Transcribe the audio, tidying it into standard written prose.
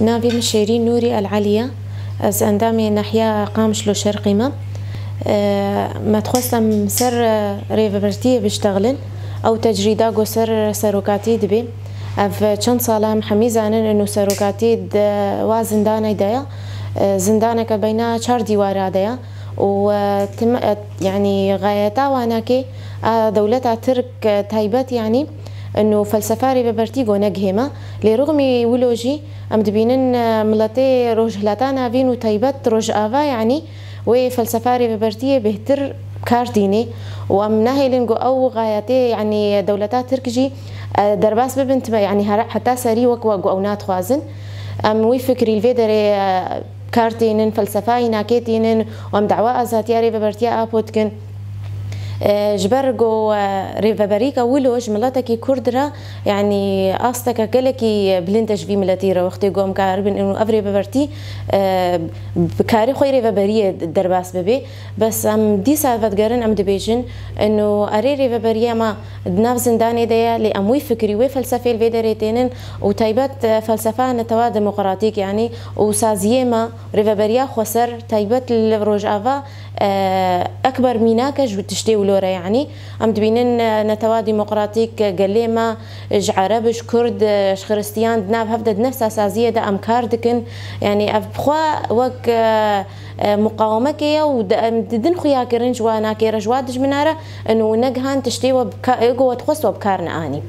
نافي مشيرين نوري العليا از اندامي ناحية قامشلو شرقيمة. ما تخصم سر ريفرتي بيشتغلن او تجريدا جو سروكاتي دبي اف چند ساله محمي زانن انه سروكاتي وا زندانه دايا زندانه بين 4 ديوار دايا و يعني غايتها واناكي دولتها ترك تايبت يعني انه فلسفه ريفرتي جو نجهمه لرغم ولوجي ام دبينن ملتي روجلاتانا فينو تايبت روج افا يعني وفلسفه ريفرتي بهتر كارديني وام ناهيلنجو او غايتي يعني دولتات تركجي درباس ببنت يعني حتى سري وكو او نات خوازن ام وي فكري الفيدري كارتينن فلسفه ناكيتينن وام دعوه ازاتيا ريفرتي ابوتكن جبرجو ريفابريكا ولوج ملاتكي كردرا يعني أصتك كلكي بلنتج في ملاتيرا وقتي قوم كاربن إنه أفري ببرتي بكاري خوي ريفابرية درباس ببي بس أم دي سالفة قرن أم دبيجن إنه أري ريفابرية ما دناف زنداني ديا لأموي فكري وفلسفة الفيدريتينن وتايبت فلسفة نتوا ديمقراطيك يعني وسازيما ريفابرية خسر تايبت الروجافا أكبر ميناكج وتشتي ولورا يعني أم تبينن نتوا ديمقراطيك قليما عربش كرد خريستيان دناف هفدد نفس أساسية دا أم كاردكن يعني أبخوا وك مقاومة ودن خويا كرنج وانا كيرج وادج منارة إنه نجهان تشتي وبكا وتخص وبكارنا آني